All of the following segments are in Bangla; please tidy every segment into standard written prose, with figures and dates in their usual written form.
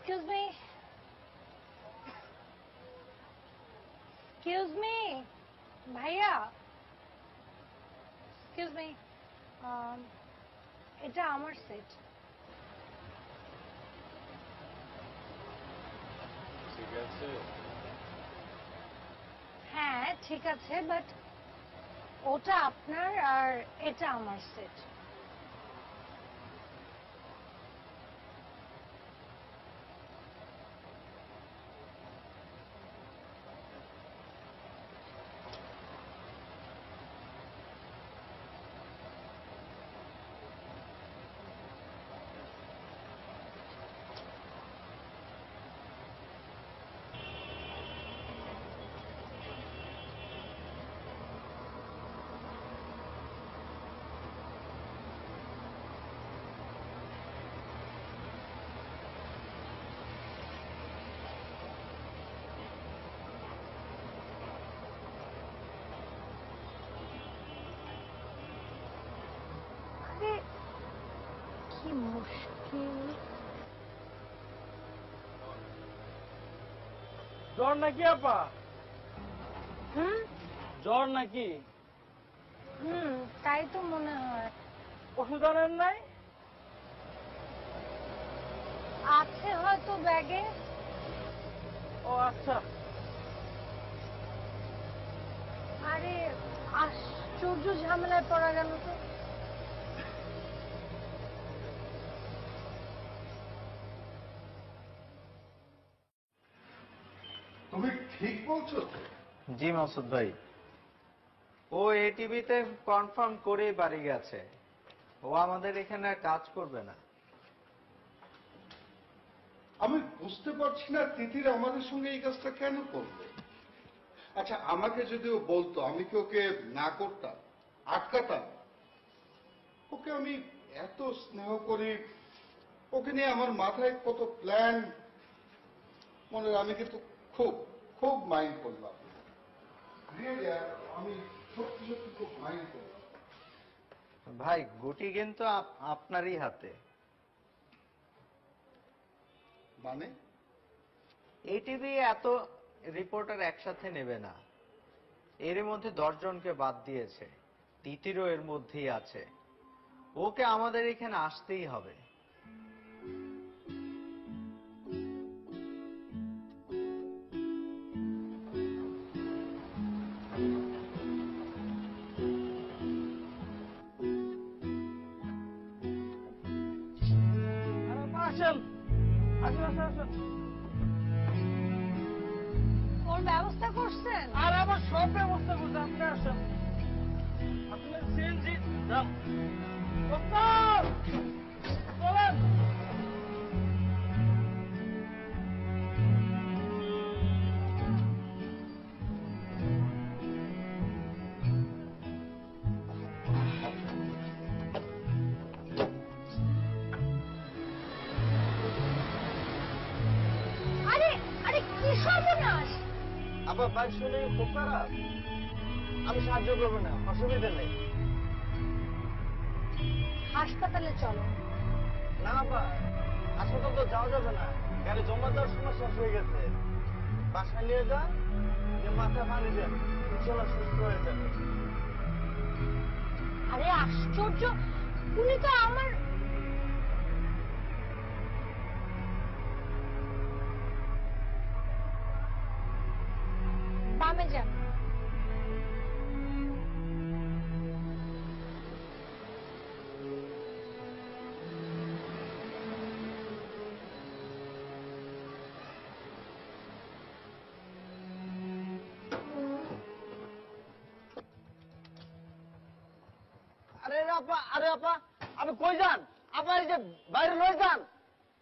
Excuse me. Excuse me. ভাইয়া। Excuse me. এটা আমার সেট। ঠিক আছে। হ্যাঁ ঠিক আছে, বাট ওটা আপনার আর এটা আমার সেট। কি মুশকিল। জ্বর নাকি আপা? জ্বর নাকি? তাই তো মনে হয়। ওষুধ আনেন নাই? আছে হয়তো ব্যাগে। ও আচ্ছা। আরে আশ্চর্য ঝামেলায় পড়া গেল তো। তুমি ঠিক বলছো তো? জি মাসুদ ভাই, ও এটিভিতে কনফার্ম করে বাড়ি গেছে। ও আমাদের এখানে আর কাজ করবে না। আমি বুঝতে পারছি না তিতির আমাদের সঙ্গে এই কাজটা কেন করবে। আচ্ছা আমাকে যদি ও বলতো আমি কি ওকে না করতাম, আটকাতাম? ওকে আমি এত স্নেহ করি, ওকে নিয়ে আমার মাথায় কত প্ল্যান, মনে আমি কিন্তু খুব খুব মাইন্ড করলাম। আমি সত্যি সত্যি খুব মাইন্ড করলাম। ভাই গুটি কিন্তু আপনারই হাতে। মানে এটিভি এত রিপোর্টার একসাথে নেবে না। এর মধ্যে 10 জনকে বাদ দিয়েছে, তিতিরও এর মধ্যেই আছে। ওকে আমাদের এখানে আসতেই হবে। ওর ব্যবস্থা করছেন? আর আমার সব ব্যবস্থা করছে, আপনি আসেন। আপনি সিএনজি যান। চলেন। আরে আরে কি সর্বনাশ। আবার বাইক শুনে খুব খারাপ। আমি সাহায্য করবো না, অসুবিধা নেই। হাসপাতালে চলো। না আপা, হাসপাতাল তো যাওয়া যাবে না, গাড়ি জমা দেওয়ার সময় শেষ হয়ে গেছে। বাসায় নিয়ে যান, যে মাথা পানি দেন, ইনশাল্লাহ সুস্থ হয়ে যাবে। আরে আশ্চর্য, উনি তো আমার। বামে যান। আরে আপা, আরে আপা, আপনি কই যান? আপা এই যে বাইরে লয়ে যান।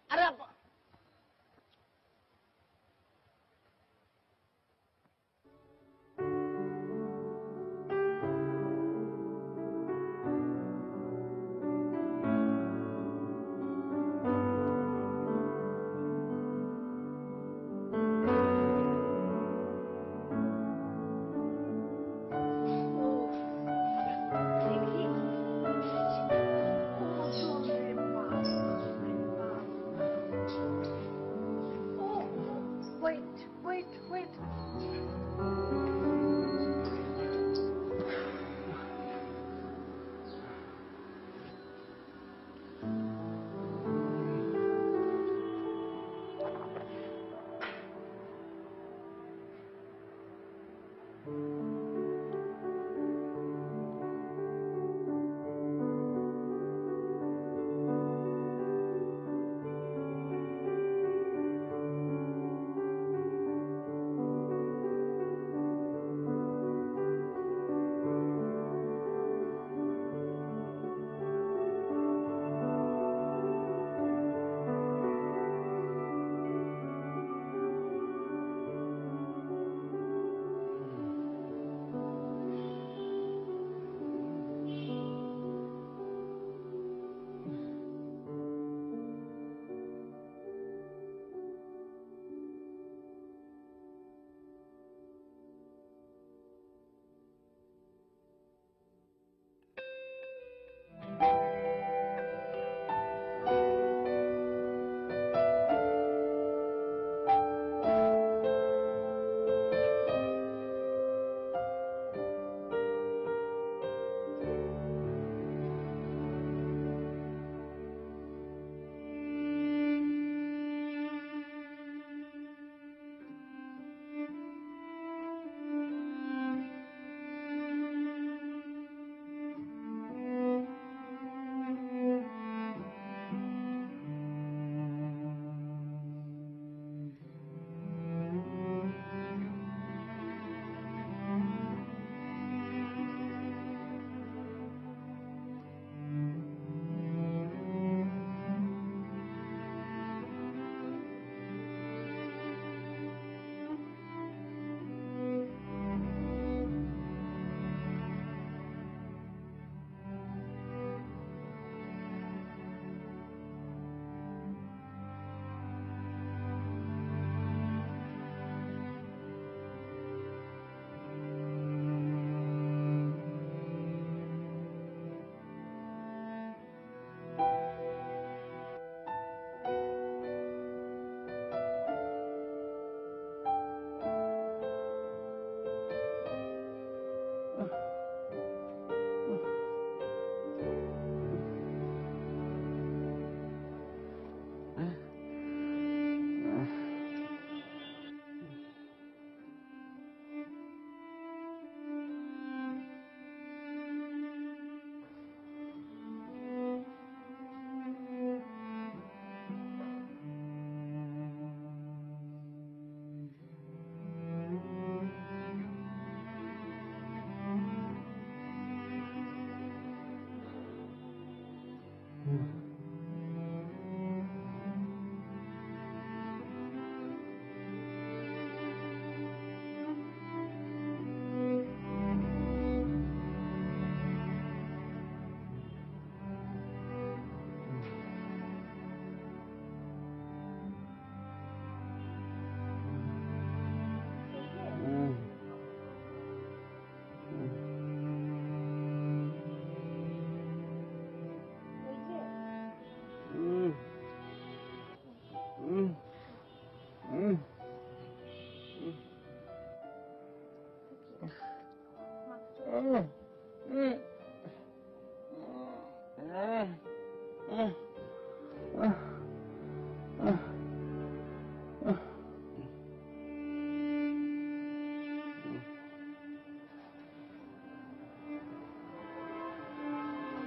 আরে আপা, ওয়েট ওয়েট।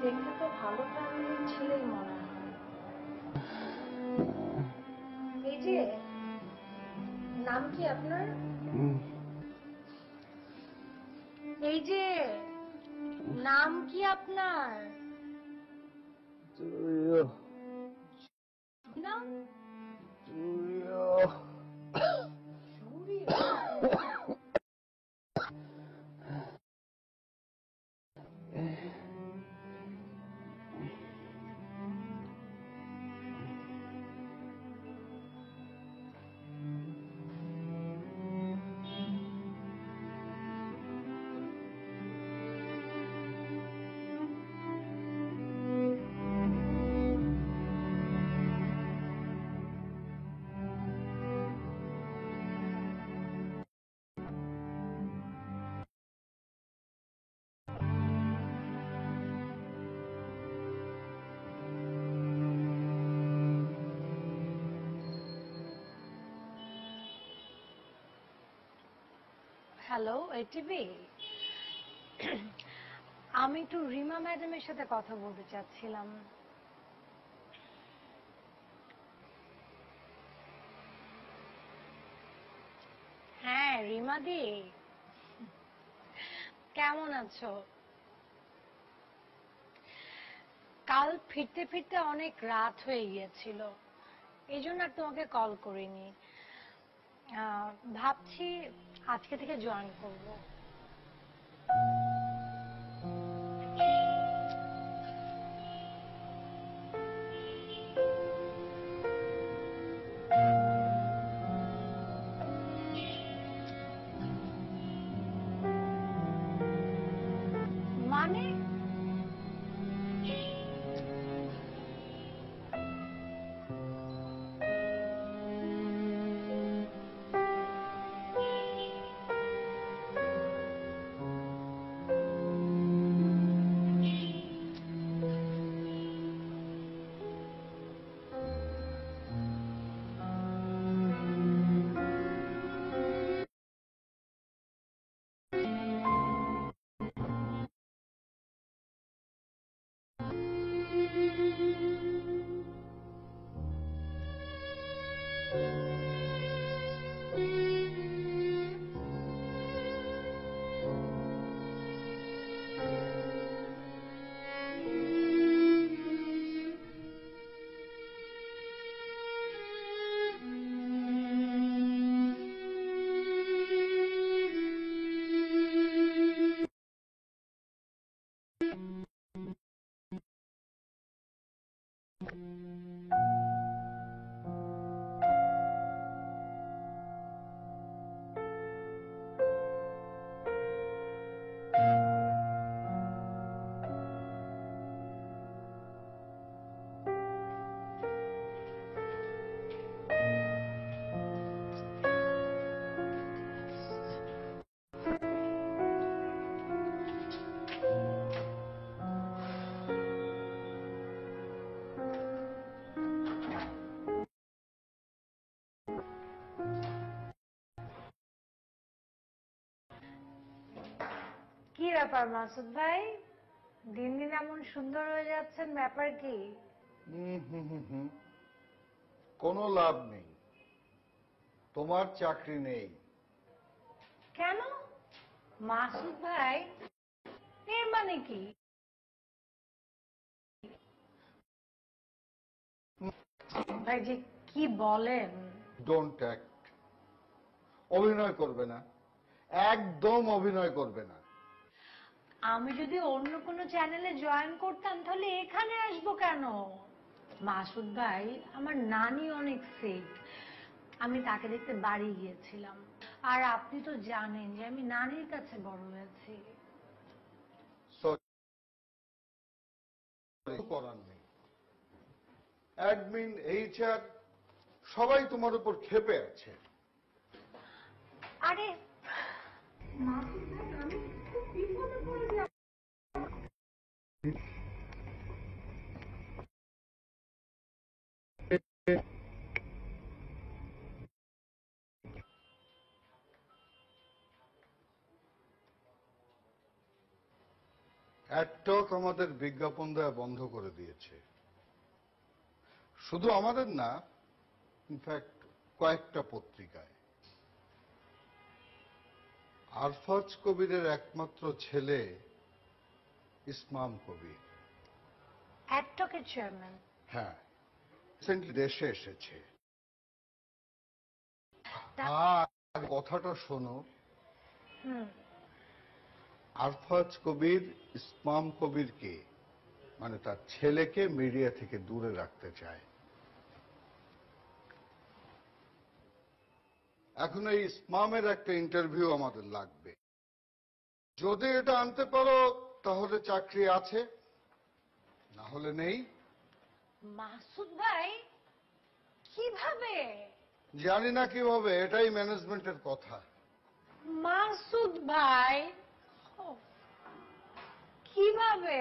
দেখতে তো ভালো ফ্যামিলির ছেলেই মনে হয়। এই যে, নাম কি আপনার? এই যে, নাম কি আপনার? নাম? হ্যালো এটিভি, আমি একটু রিমা ম্যাডামের সাথে কথা বলতে চাচ্ছিলাম। হ্যাঁ রিমা দি, কেমন আছো? কাল ফিরতে ফিরতে অনেক রাত হয়ে গিয়েছিল, এই জন্য আর তোমাকে কল করিনি। ভাবছি আজকে থেকে জয়েন করব। মানে কি ব্যাপার মাসুদ ভাই, দিন দিন এমন সুন্দর হয়ে যাচ্ছেন, ব্যাপার কি? কোনো লাভ নেই, তোমার চাকরি নেই। কেন মাসুদ ভাই, এর মানে কি? ভাই যে কি বলেন? Don't act. অভিনয় করবে না, একদম অভিনয় করবে না। আমি যদি অন্য কোনো চ্যানেলে জয়েন করতাম তাহলে এখানে আসবো কেন? মাসুদ ভাই, আমার নানি অনেক সিক, আমি তাকে দেখতে বাড়ি গিয়েছিলাম। আর আপনি তো জানেন যে আমি নানির কাছে বড় হয়েছি। করার নেই, অ্যাডমিন, এইচআর সবাই তোমার উপর ক্ষেপে আছে। আরে মাসুদ ভাই, আমি খুব বিপদে পড়ে যাব। অ্যাডটক আমাদের বিজ্ঞাপন দেওয়া বন্ধ করে দিয়েছে। শুধু আমাদের না, ইনফ্যাক্ট কয়েকটা পত্রিকায়। আরফাজ কবিরের একমাত্র ছেলে ইসমাম কবির, অ্যাডটকের চেয়ারম্যান। হ্যাঁ, রিসেন্টলি দেশে এসেছে। কথাটা শোনো। আরফাজ কবির ইসমাম কবিরকে, মানে তার ছেলেকে, মিডিয়া থেকে দূরে রাখতে চায়। এখন এই ইসমামের একটা ইন্টারভিউ আমাদের লাগবে। যদি এটা আনতে পারো তাহলে চাকরি আছে, না হলে নেই। মাসুদ ভাই, কিভাবে? জানি না কিভাবে, এটাই ম্যানেজমেন্টের কথা। মাসুদ ভাই, কিভাবে?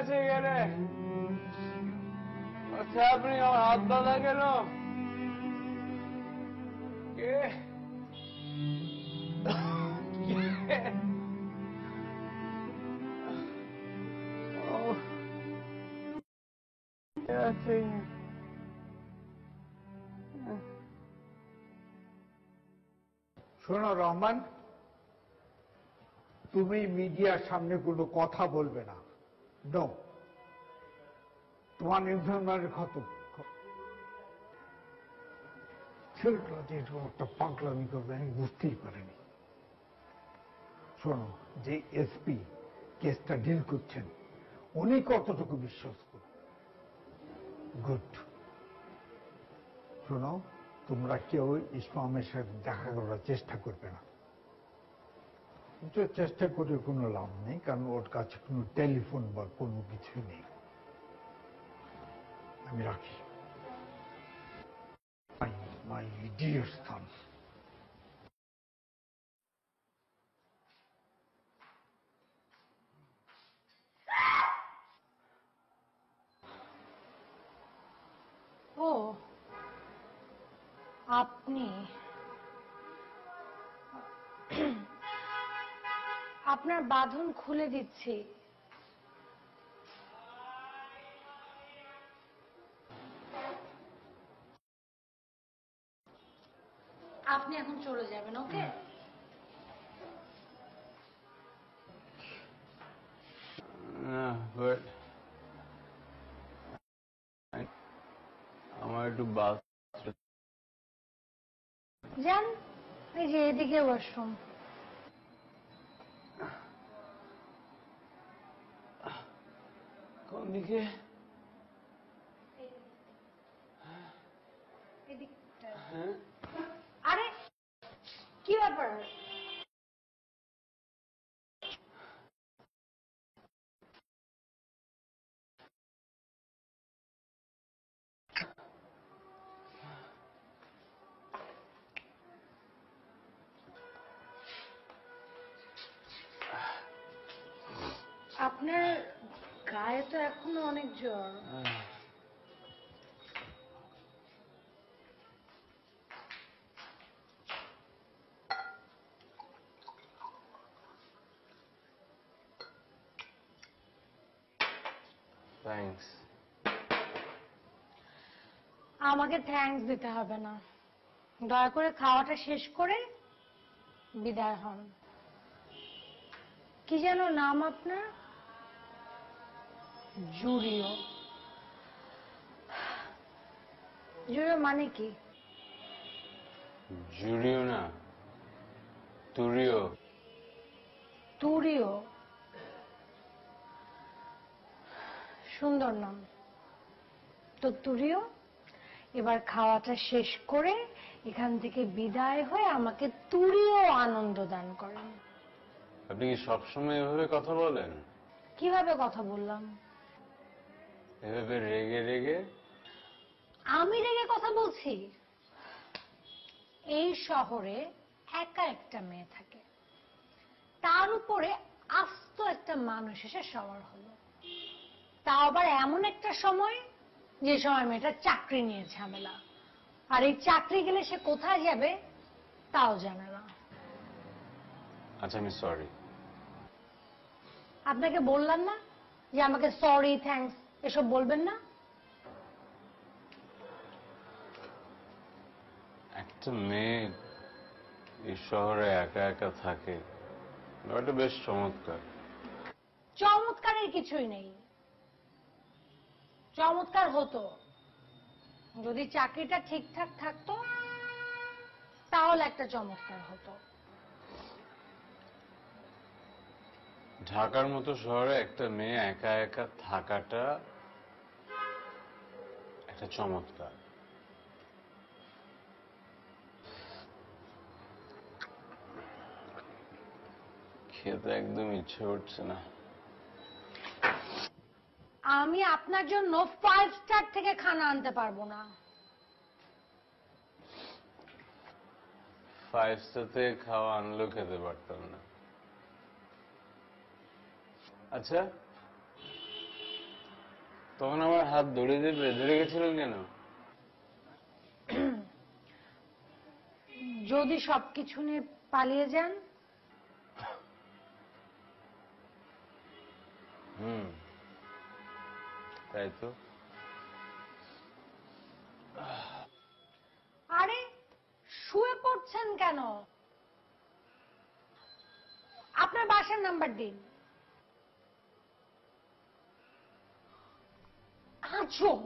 আছে এখানে? What's happening? আমার হাত বাঁধা কেন? কে? কে? Oh. কে আছে? শোনো রহমান, তুমি মিডিয়ার সামনে কোনো কথা বলবে না। নো, তোমার নির্ধারণের খতম। ছেলেটা যে এরকম একটা পাগলামি করবে আমি বুঝতেই পারিনি। শোনো, যে এসপি কেসটা ডিল করছেন উনি কতটুকু বিশ্বাস করো। গুড। শোনো, তোমরা কেউ ইসমামের সাথে দেখা করার চেষ্টা করবে না। চেষ্টা করে কোনো লাভ নেই, কারণ ওর কাছে কোনো টেলিফোন বা কোনো কিছু নেই। আমি রাখি। My dear son. ও আপনি আপনার বাঁধন খুলে দিচ্ছি। আপনি এখন চলে যাবেন, ওকে? না, but আমার একটু বাস যান, এই যে এদিকে ওয়াশরুম। কোন দিকে? হ্যাঁ, আরে কি ব্যাপার? আপনার গায়ে তো এখনো অনেক জ্বর। থ্যাঙ্কস। আমাকে থ্যাঙ্কস দিতে হবে না, দয়া করে খাওয়াটা শেষ করে বিদায় হন। কি যেন নাম আপনার? জুরিও। জুরিও মানে কি? জুরিও না, তুরিও। তুরিও? সুন্দর নাম তো তুরিও। এবার খাওয়াটা শেষ করে এখান থেকে বিদায় হয়ে আমাকে তুরিও আনন্দ দান করেন। আপনি কি সবসময় এভাবে কথা বলেন? কিভাবে কথা বললাম? এভাবে রেগে রেগে? আমি রেগে কথা বলছি? এই শহরে একা একটা মেয়ে থাকে, তার উপরে আস্ত একটা মানুষ এসে সবার হলো, তাও আবার এমন একটা সময় যে সময় মেয়েটা চাকরি নিয়ে ঝামেলা, আর এই চাকরি গেলে সে কোথায় যাবে তাও জানে না। আচ্ছা, আমি সরি। আপনাকে বললাম না যে আমাকে সরি থ্যাঙ্কস এসব বলবেন না? একটা মেয়ে এই শহরে একা একা থাকে, ব্যাপারটা বেশ চমৎকার। চমৎকারের কিছুই নেই। চমৎকার হতো যদি চাকরিটা ঠিকঠাক থাকতো, তাহলে একটা চমৎকার হতো। ঢাকার মতো শহরে একটা মেয়ে একা একা থাকাটা একটা চমৎকার। খেতে একদম ইচ্ছে করছে না। আমি আপনার জন্য 5 স্টার থেকে খানা আনতে পারবো না। 5 স্টার থেকে খাওয়া আনলেও খেতে পারতাম না। আচ্ছা, তখন আমার হাত দড়ি দিয়ে বেঁধে রেখেছিলেন কেন? যদি সবকিছু নিয়ে পালিয়ে যান? তাই তো। আরে শুয়ে পড়ছেন কেন? আপনার বাসার নাম্বার দিন। আজব।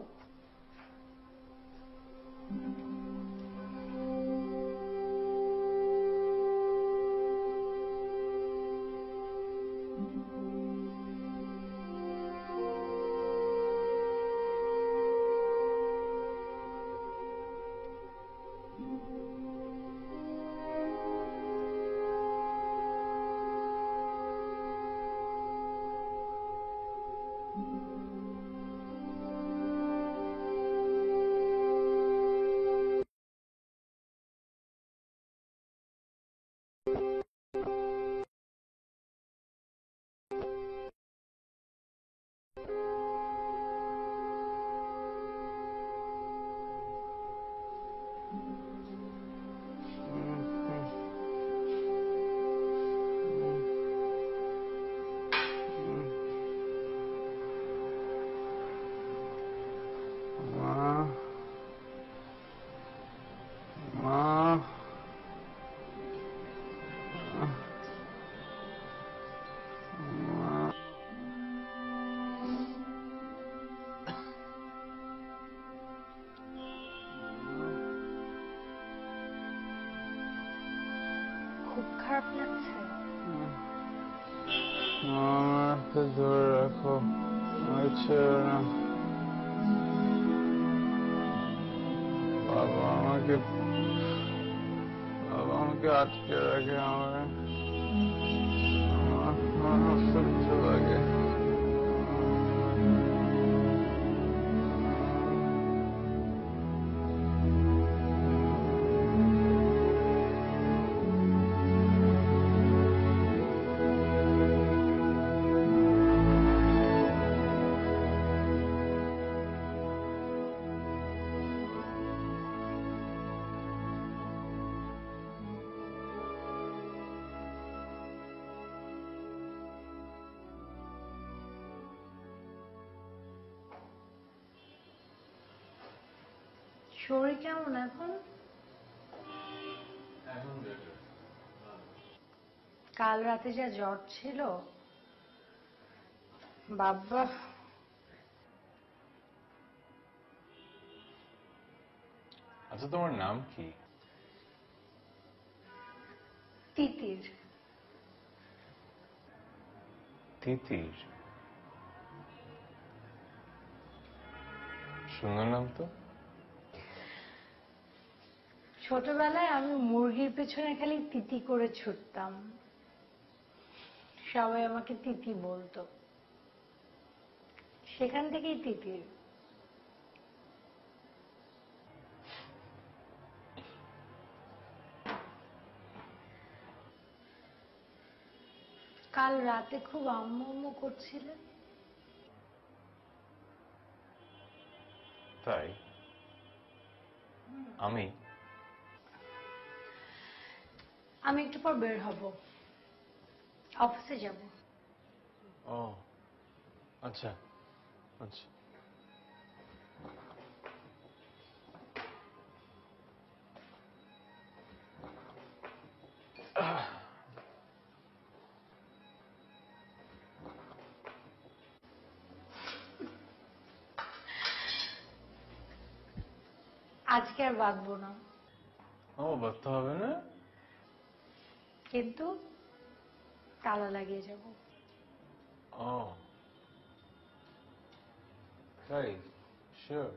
খুব খারাপ লাগছে। আমাকে ধরে রাখো, আমাকে ছেড়ো না। বাবা আমাকে আটকে রাখে। আমার অসহ্য লাগে। শরীর কেমন এখন? কাল রাতে যা জ্বর ছিল বাবা। আচ্ছা, তোমার নাম কি? তিতির। তিতির? সুন্দর নাম তো। ছোটবেলায় আমি মুরগির পেছনে খালি তিতি করে ছুটতাম, সবাই আমাকে তিতি বলতো, সেখান থেকেই তিতির। কাল রাতে খুব আম্মু আম্মু করছিলেন। তাই? আমি একটু পর বের হব, অফিসে যাব। ও আচ্ছা আচ্ছা। আজকে আর বাঁধবো না। ও, বাঁধতে হবে না? কিন্তু তালা লাগিয়ে যাব। ও তাই? শিওর?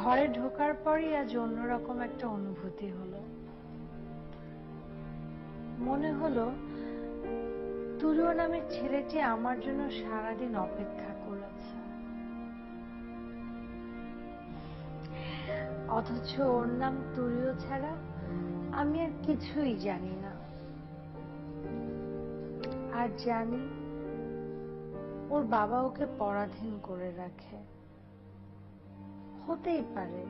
ঘরে ঢোকার পরই আজ অন্যরকম একটা অনুভূতি হলো। মনে হলো তুরিও নামের ছেলেটি আমার জন্য সারাদিন অপেক্ষা করেছে, অথচ ওর নাম তুরিও ছাড়া আমি আর কিছুই জানি না। আর জানি ওর বাবা ওকে পরাধীন করে রাখে। হতেই পারে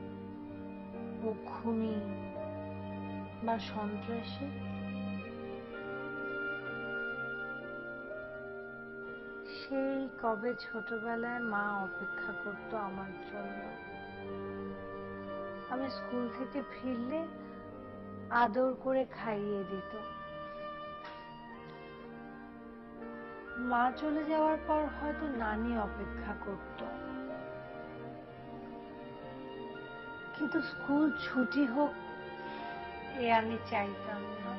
ও খুনি বা সন্ত্রাসী। সেই কবে ছোটবেলায় মা অপেক্ষা করত আমার জন্য। আমি স্কুল থেকে ফিরলে আদর করে খাইয়ে দিত। মা চলে যাওয়ার পর হয়তো নানি অপেক্ষা করত, কিন্তু স্কুল ছুটি হোক এ আমি চাইতাম না।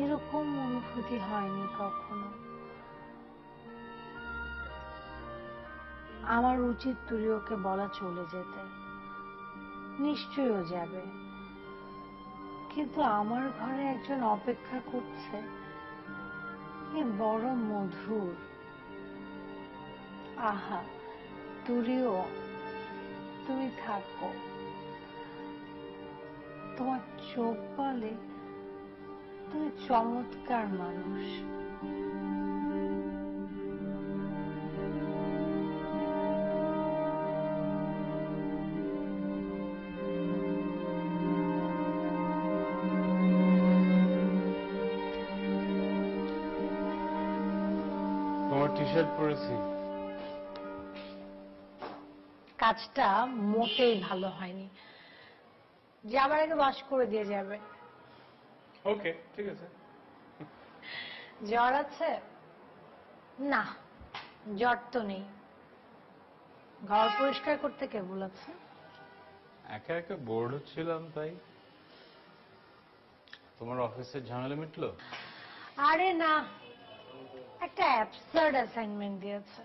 এরকম অনুভূতি হয়নি কখনো। আমার উচিত তুরিওকে বলা চলে যেতে, নিশ্চয়ই যাবে, কিন্তু আমার ঘরে একজন অপেক্ষা করছে, এ বড় মধুর। আহা তুরিও, তুমি থাকো, তোমার চোখ বলে তুমি চমৎকার মানুষ। তোমার টি শার্ট পরেছি। কাজটা মোটেই ভালো হয়নি, যাবার আগে ওয়াশ করে দিয়ে যাবে। ওকে, ঠিক আছে। জ্বর আছে? না, জ্বর তো নেই। ঘর পরিষ্কার করতে কে বলেছে? একা একা বোর্ড হচ্ছিলাম তাই। তোমার অফিসের ঝামেলা মিটলো? আরে না, একটা অ্যাবসার্ড অ্যাসাইনমেন্ট দিয়েছে।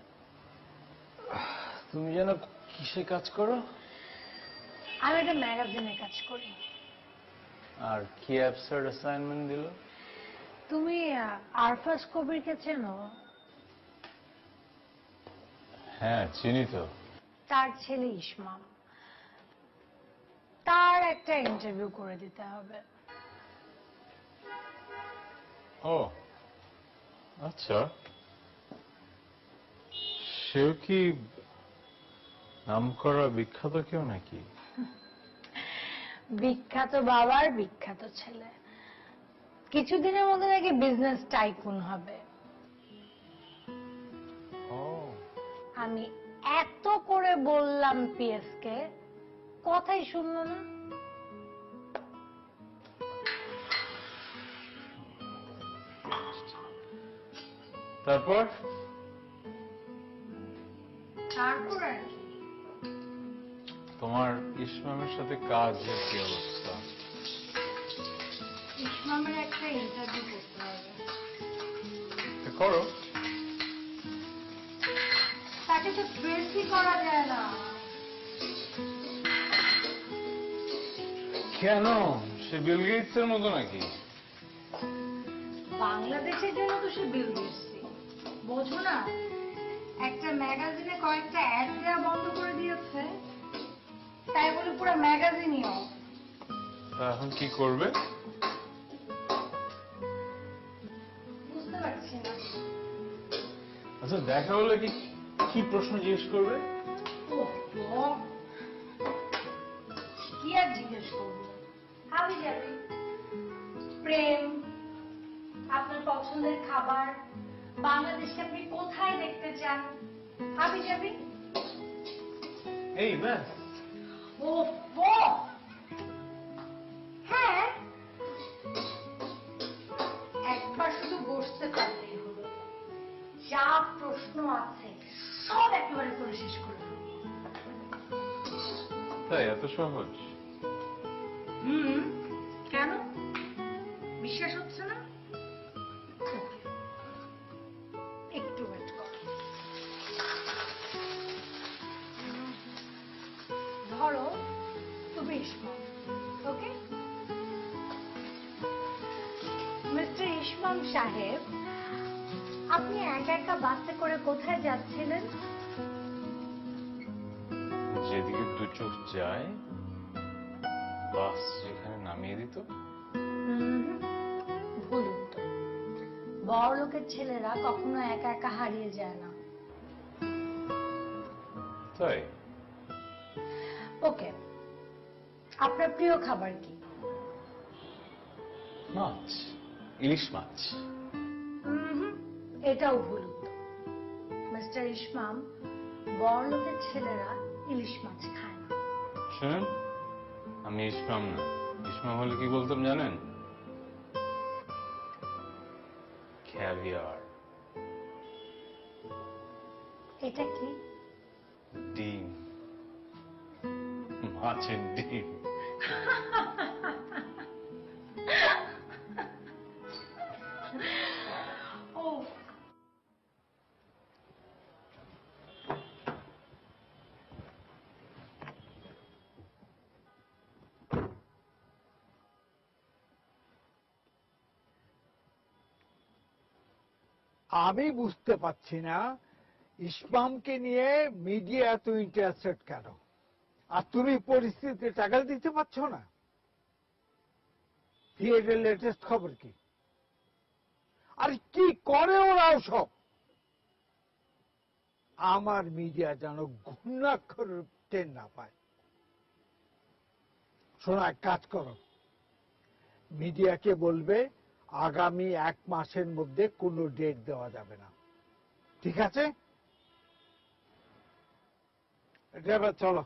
তুমি যেন কিসে কাজ করো? আমি একটা ম্যাগাজিনে কাজ করি। আর কি অ্যাবসার্ড অ্যাসাইনমেন্ট দিল? তুমি আরফাজ কবিরকে চেনো? হ্যাঁ, চিনি তো। তার ছেলে ইসমাম, তার একটা ইন্টারভিউ করে দিতে হবে। ও আচ্ছা, সেও কি নামকরা বিখ্যাত কেউ নাকি? বিখ্যাত বাবার বিখ্যাত ছেলে, কিছুদিনের মধ্যে নাকি বিজনেস টাইকুন হবে। ও আমি এত করে বললাম পিএস কে, কথাই শুনলো না। তারপর? তারপর আর কি? তোমার ইসমামের সাথে কাজের কি অবস্থা? ইসমামের একটা ইন্টারভিউ করতে হবে। করো। তাকে তো ট্রেসই করা যায় না। কেন? সে বিল গেটসের মতো নাকি? বাংলাদেশের জন্য তো সে বিল গেটসই, বোঝো না? একটা ম্যাগাজিনে কয়েকটা অ্যাড দেওয়া বন্ধ করে দিয়েছে, তাই বলে পুরো ম্যাগাজিনই অফ। তা এখন কি করবে? বুঝতে পারছি না। আচ্ছা, দেখা হলে কি কি প্রশ্ন জিজ্ঞেস করবে? কি আর জিজ্ঞেস করবো? হাবি যাবি, প্রেম, আপনার পছন্দের খাবার, বাংলাদেশকে আপনি কোথায় দেখতে চান, হাবি যাবি। এই ব্যাস? ও হ্যাঁ, একবার শুধু বসতে পারলেই হলো, যা প্রশ্ন আছে সব একেবারে করে শেষ করে ফেলবো। তাই এত সহজ? কেন, বিশ্বাস হচ্ছে না? একটু ওয়েট করো। ইসমাম সাহেব, আপনি একা একা বাসে করে কোথায় যাচ্ছিলেন? যেদিকে দু চোখ যায় বাস যেখানে নামিয়ে দিত। ভুল উত্তর। বড় লোকের ছেলেরা কখনো একা একা হারিয়ে যায় না। তাই? ওকে, আপনার প্রিয় খাবার কি? মাছ, ইলিশ মাছ। এটাও ভুল উত্তর। মিস্টার ইসমাম, বড় লোকের ছেলেরা ইলিশ মাছ খায় না। শুনুন, আমি ইসমাম না। ইসমাম হলে কি বলতাম জানেন? ক্যাভিয়ার। এটা কি? ডিম, মাছের ডিম। ও, আমি বুঝতে পারছি না ইসমামকে নিয়ে মিডিয়া এত ইন্টারেস্টেড কেন, আর তুমি পরিস্থিতিতে টাকা দিতে পারছো না। থিয়েটার লেটেস্ট খবর কি? আর কি করে ওরাও সব? আমার মিডিয়া যেন ঘূর্ণাক্ষর টেন না পায়। শোনো, এক কাজ করো, মিডিয়াকে বলবে আগামী 1 মাসের মধ্যে কোনো ডেট দেওয়া যাবে না, ঠিক আছে? ড্রাইভার চলো।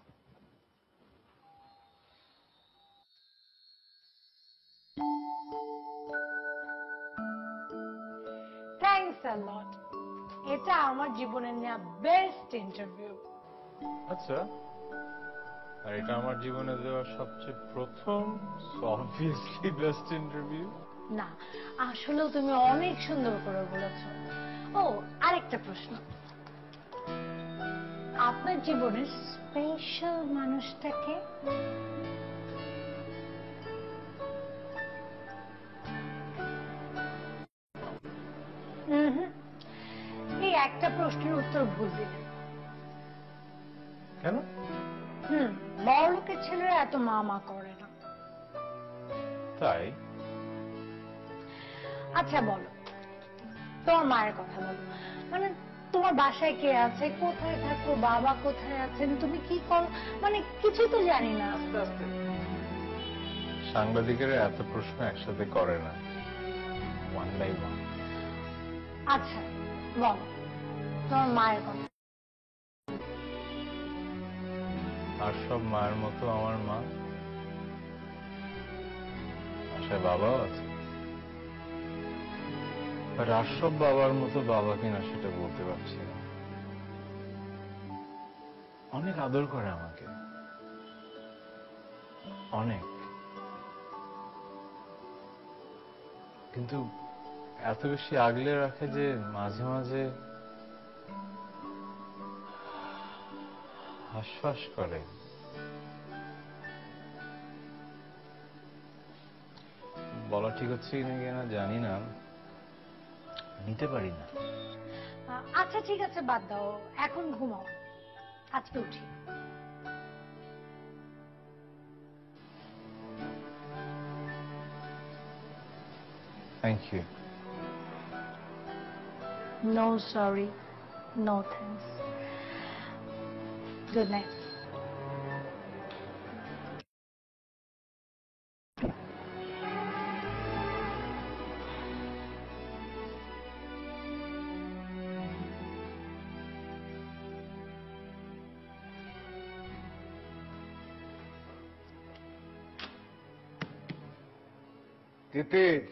থ্যাঙ্কস আ লট। এটা আমার জীবনের নেওয়া বেস্ট ইন্টারভিউ। আচ্ছা, আর এটা আমার জীবনে দেওয়া সবচেয়ে প্রথম, অবভিয়াসলি বেস্ট ইন্টারভিউ। না, আসলেও তুমি অনেক সুন্দর করে বলেছ। ও, আরেকটা প্রশ্ন, আপনার জীবনের স্পেশাল মানুষটাকে? এই একটা প্রশ্নের উত্তর ভুল দিলেন। কেন? বড় লোকের ছেলেরা এত মা মা করে না। তাই? আচ্ছা বলো, তোমার মায়ের কথা বলো। মানে তোমার বাসায় কে আছে, কোথায় থাকো, বাবা কোথায় আছেন, তুমি কি করো, মানে কিছু তো জানি না। সাংবাদিকেরা এত প্রশ্ন একসাথে করে না, ওয়ান বাই ওয়ান। আচ্ছা বলো তোমার মায়ের কথা। আর সব মায়ের মতো আমার মা, বাসায় বাবাও আছে। আর সব বাবার মতো বাবা কিনা সেটা বলতে পারছি না। অনেক আদর করে আমাকে, অনেক। কিন্তু এত বেশি আগলে রাখে যে মাঝে মাঝে হাসফাস করে। বলা ঠিক হচ্ছে কিনা জানি না, নিতে পারি না। আচ্ছা ঠিক আছে, বাদ দাও, এখন ঘুমাও, আজকে উঠি। Thank you. No sorry, no thanks. Good night. Titir,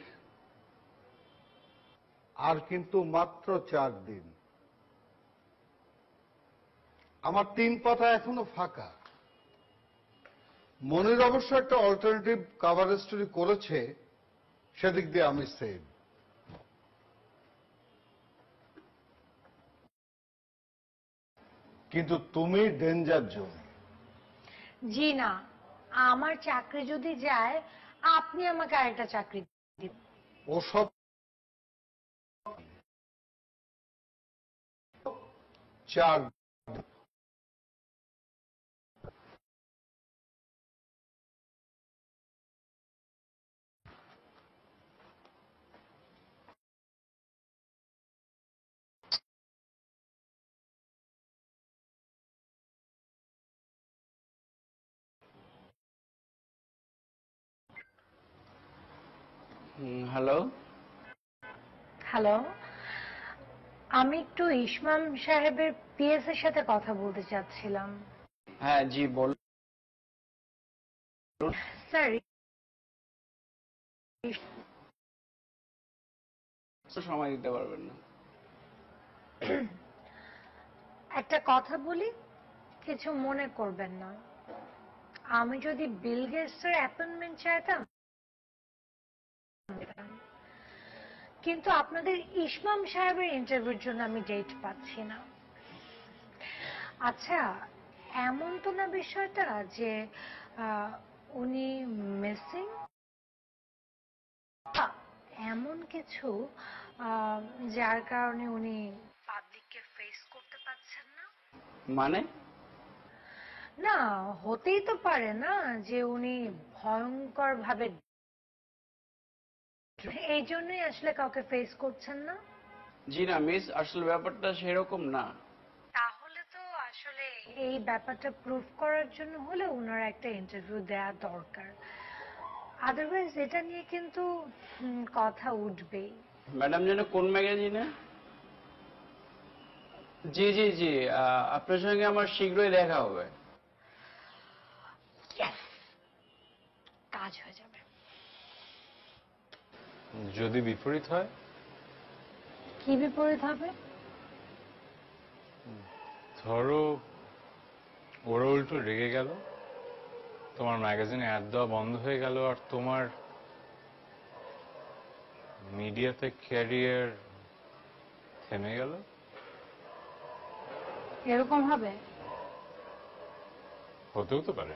আর কিন্তু মাত্র 4 দিন। আমার 3 পাতা এখনো ফাঁকা। মনির অবশ্য একটা অল্টারনেটিভ কভার স্টোরি করেছে, সেদিক দিয়ে আমি সেভ। কিন্তু তুমি ডেঞ্জার জোন। জি না, আমার চাকরি যদি যায় আপনি আমাকে আরেকটা চাকরি দিন। ওসব চার হ্যালো। হ্যালো, আমি একটু ইসমাম সাহেবের পিএস এর সাথে কথা বলতে চাচ্ছিলাম। হ্যাঁ জি বলুন। স্যার, সময় দিতে পারবেন না। একটা কথা বলি, কিছু মনে করবেন না। আমি যদি বিল গেটসের অ্যাপয়েন্টমেন্ট চাইতাম, কিন্তু আপনাদের ইসমাম সাহেবের ইন্টারভিউর জন্য আমি ডেট পাচ্ছি না। আচ্ছা, এমন তো না বিষয়টা যে উনি মিসিং, এমন কিছু যার কারণে উনি পাবলিককে ফেস করতে পারছেন না? মানে? না, হতেই তো পারে না যে উনি ভয়ঙ্কর ভাবে, এই জন্যই আসলে কাউকে ফেস করছেন না। জি না মিস, আসলে ব্যাপারটা সেরকম না। তাহলে তো আসলে এই ব্যাপারটা প্রুফ করার জন্য হলে ওনার একটা ইন্টারভিউ দেওয়া দরকার। আদারওয়াইজ এটা নিয়ে কিন্তু কথা উঠবেই। ম্যাডাম যেন কোন ম্যাগাজিনে? জি জি জি, আপনার সঙ্গে আমার শীঘ্রই দেখা হবে। Yes, কাজ হয়ে যাবে। যদি বিপরীত হয়? কি বিপরীত হবে? ধরো ওরা উল্টো রেগে গেল, তোমার ম্যাগাজিনে অ্যাড দেওয়া বন্ধ হয়ে গেল, আর তোমার মিডিয়াতে ক্যারিয়ার থেমে গেল। এরকম হবে? হতেও তো পারে।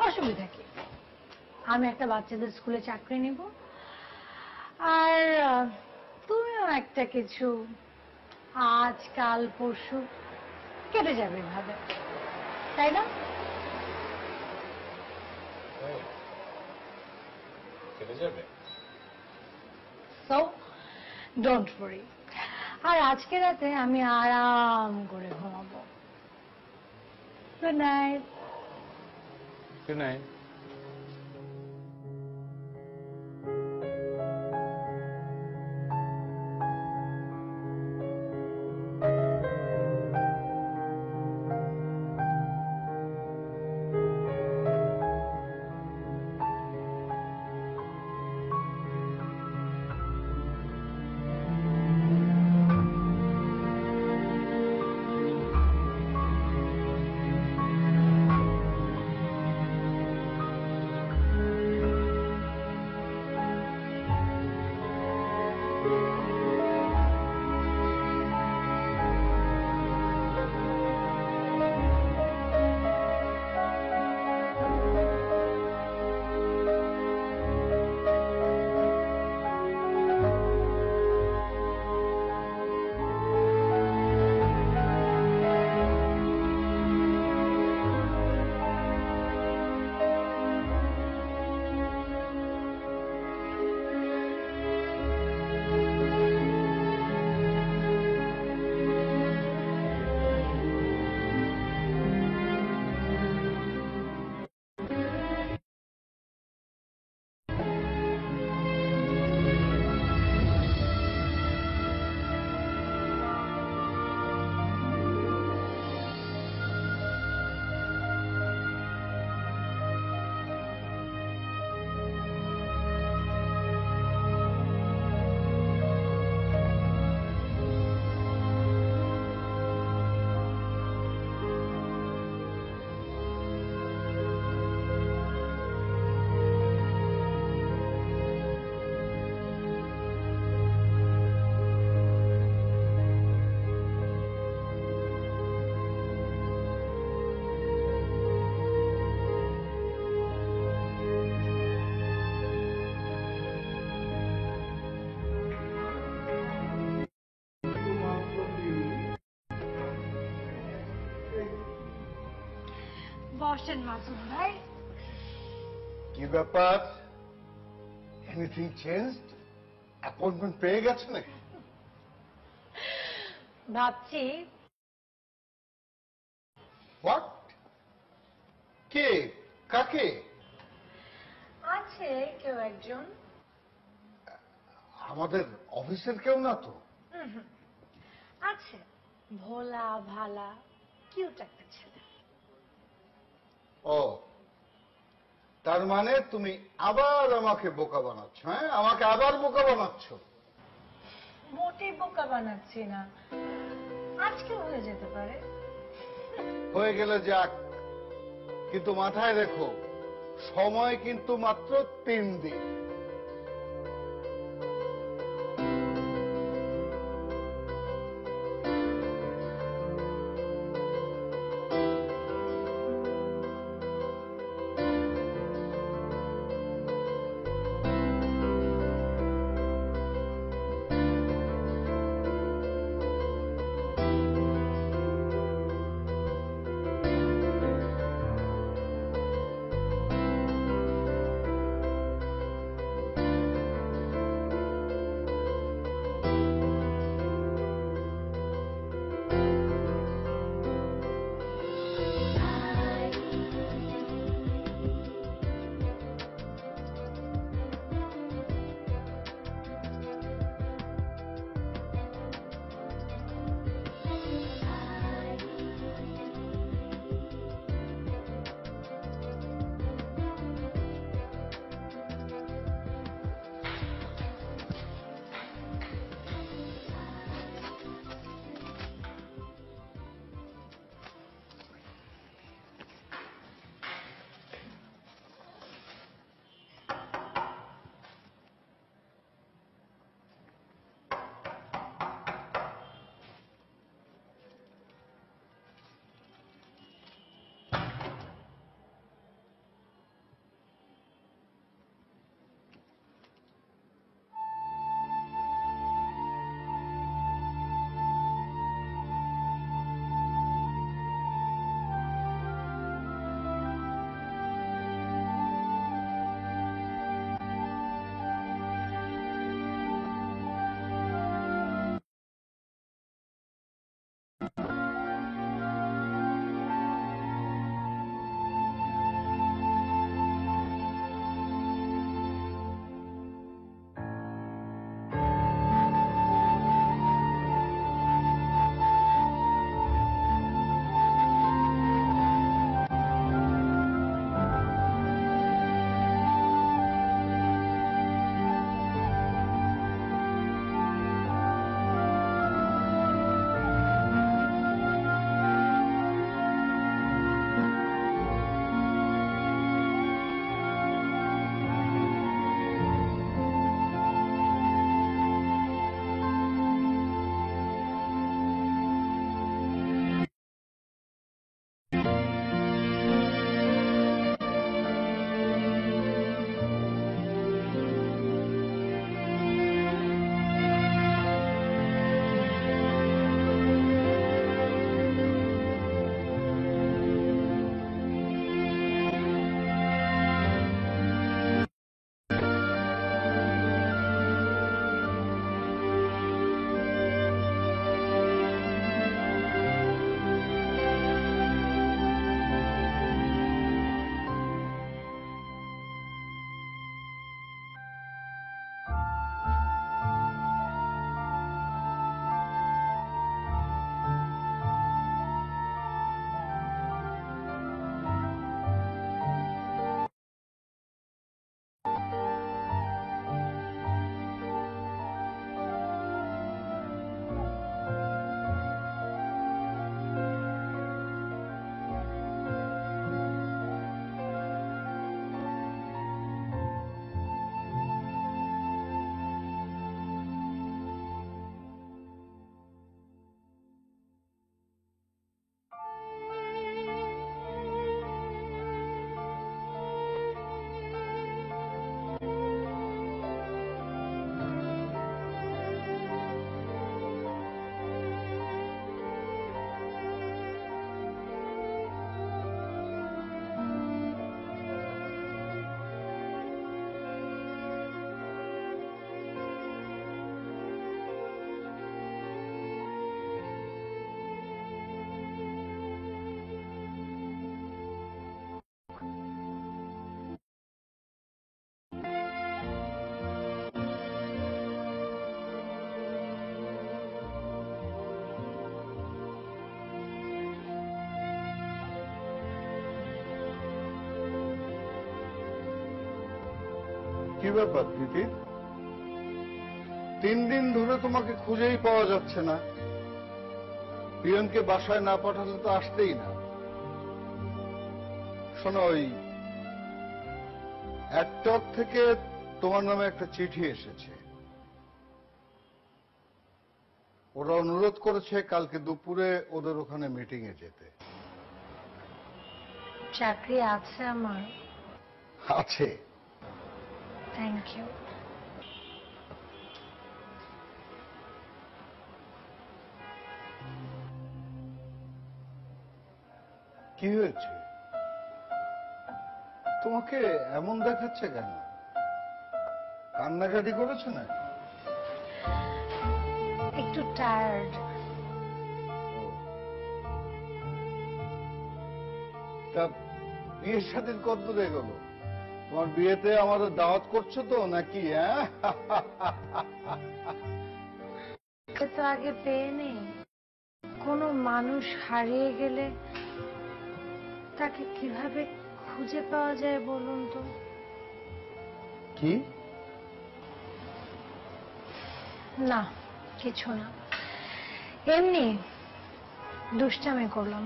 অসুবিধা কি? আমি একটা বাচ্চাদের স্কুলে চাকরি নিব, আর তুমিও একটা কিছু, আজ কাল পরশু কেটে যাবে এভাবে, তাই না? কেটে যাবে। So don't worry. আর আজকে রাতে আমি আরাম করে ঘুমাবো। Good night. Good night. বসেন মাসুদ ভাই। কি ব্যাপার, এনিথিং চেঞ্জড? অ্যাপয়েন্টমেন্ট পেয়ে গেছে নাকি? ভাবছি হোয়াট? কে? কাকে? আছে কেউ একজন। আমাদের অফিসের কেউ না তো? আছে, ভোলা ভালা কিউট একটা ছেলে। ও, তার মানে তুমি আবার আমাকে বোকা বানাচ্ছ? হ্যাঁ, আমাকে আবার বোকা বানাচ্ছ? মোটেই বোকা বানাচ্ছি না, আজকে হয়ে যেতে পারে। হয়ে গেলে যাক, কিন্তু মাথায় রেখো সময় কিন্তু মাত্র 3 দিন। কি ব্যাপার তিতির? 3 দিন ধরে তোমাকে খুঁজেই পাওয়া যাচ্ছে না। প্রিয়নকে বাসায় না পাঠালে তো আসতেই না। শোনো, ওই একটক থেকে তোমার নামে একটা চিঠি এসেছে। ওরা অনুরোধ করেছে কালকে দুপুরে ওদের ওখানে মিটিং এ যেতে। চাকরি আছে আমার। আছে? Thank you. কি হয়েছে? তোমাকে এমন দেখাচ্ছে কেন? কান্নাকাটি করেছো না? একটু টায়ার্ড। তা বিয়ের সাথে কত দূরে গেল? তোমার বিয়েতে আমাদের দাওয়াত করছো তো নাকি? হ্যাঁ, তো আগে পেয়ে নেই। কোনো মানুষ হারিয়ে গেলে তাকে কিভাবে খুঁজে পাওয়া যায় বলুন তো? কি? না, কিছু না, এমনি দুষ্টামি করলাম।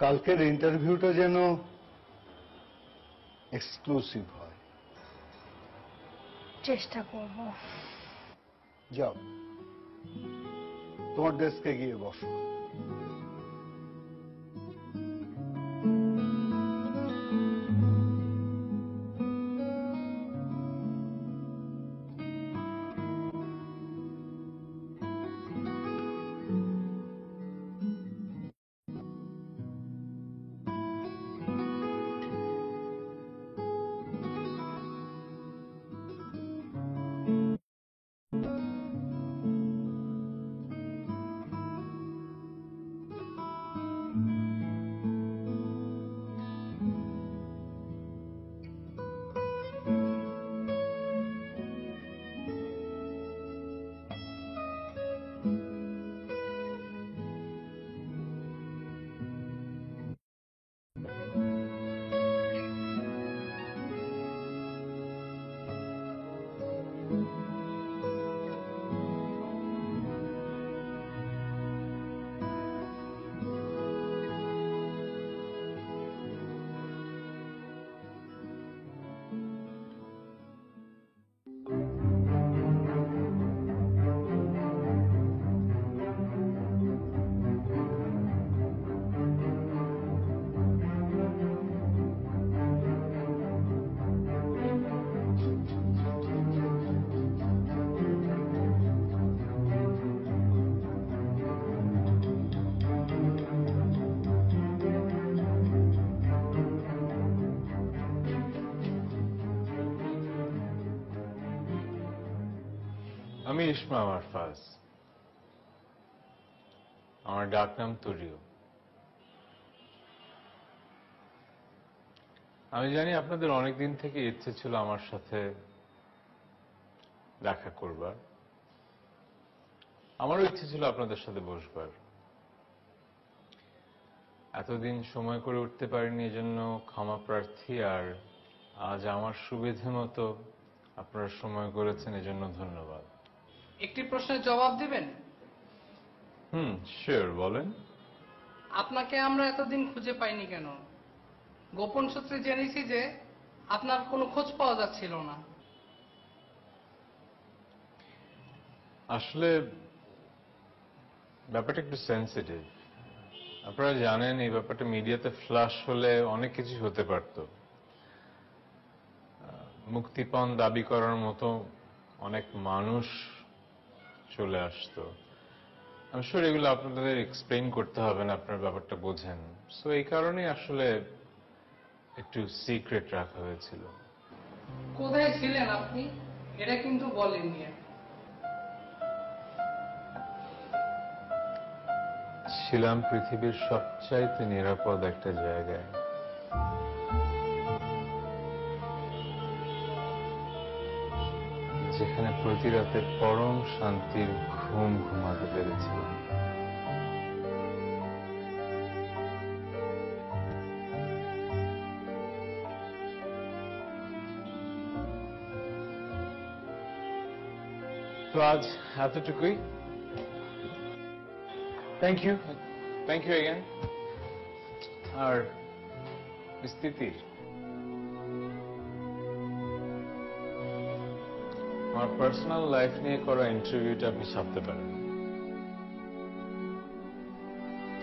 কালকের ইন্টারভিউটা যেন এক্সক্লুসিভ হয়। চেষ্টা করব। যাও, তোমার ডেস্কে গিয়ে বসো। আমি ইসমা আরফাজ। আমার ডাকনাম তুরিও। আমি জানি আপনাদের অনেকদিন থেকে ইচ্ছে ছিল আমার সাথে দেখা করবার। আমারও ইচ্ছে ছিল আপনাদের সাথে বসবার। এতদিন সময় করে উঠতে পারিনি, এজন্য ক্ষমা প্রার্থী। আর আজ আমার সুবিধে মতো আপনারা সময় করেছেন, এজন্য ধন্যবাদ। একটি প্রশ্নের জবাব দিবেন? শিওর, বলেন। আপনাকে আমরা এতদিন খুঁজে পাইনি কেন? গোপন সূত্রে জেনেছি যে আপনার কোনো খোঁজ পাওয়া যাচ্ছিল না। আসলে ব্যাপারটা একটু সেন্সিটিভ। আপনারা জানেন এই ব্যাপারটা মিডিয়াতে ফ্লাশ হলে অনেক কিছু হতে পারত। মুক্তিপণ দাবি করার মতো অনেক মানুষ চলে আসতো। আমি শিওর এগুলো আপনাদের এক্সপ্লেইন করতে হবে না, আপনার ব্যাপারটা বোঝেন। সো এই কারণেই আসলে একটু সিক্রেট রাখা হয়েছিল। কোথায় ছিলেন আপনি এটা কিন্তু বলেননি। ছিলাম পৃথিবীর সবচাইতে নিরাপদ একটা জায়গায়। যেখানে প্রতি রাতে পরম শান্তির ঘুম ঘুমাতে পেরেছিলাম। তো আজ এতটুকুই। Thank you again. আর স্থিতি, আমার পার্সোনাল লাইফ নিয়ে করা ইন্টারভিউটা আপনি ছাপতে পারেন।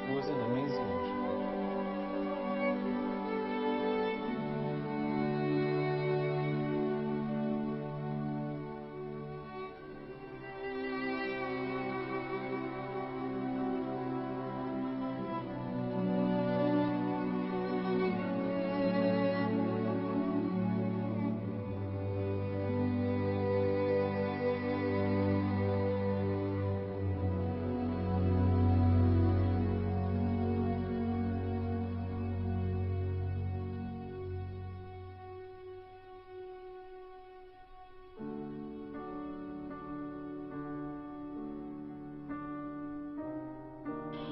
It was an amazing interview.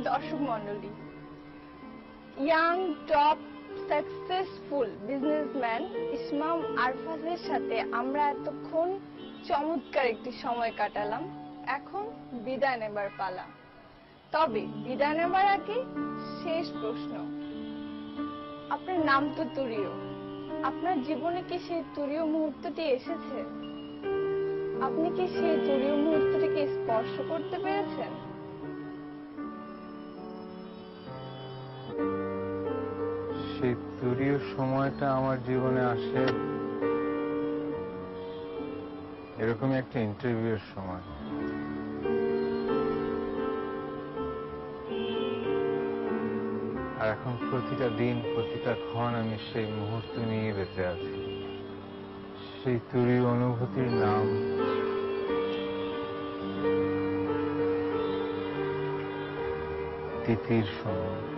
দর্শক মন্ডলী, young top successful businessman Ismam আরফাজের সাথে আমরা এতক্ষণ চমৎকার একটি সময় কাটালাম। এখন বিদায় নেবার পালা। তবে বিদায় নেবার আগে শেষ প্রশ্ন, আপনার নাম তো তুরিও, আপনার জীবনে কি সেই তুরিও মুহূর্তটি এসেছে? আপনি কি সেই তুরিও মুহূর্তটিকে স্পর্শ করতে পেরেছেন? সেই তুরীয় সময়টা আমার জীবনে আসে এরকমই একটা ইন্টারভিউয়ের সময়। আর এখন প্রতিটা দিন প্রতিটা ক্ষণ আমি সেই মুহূর্ত নিয়ে বেঁচে আছি। সেই তুরীয় অনুভূতির নাম তিথির সময়।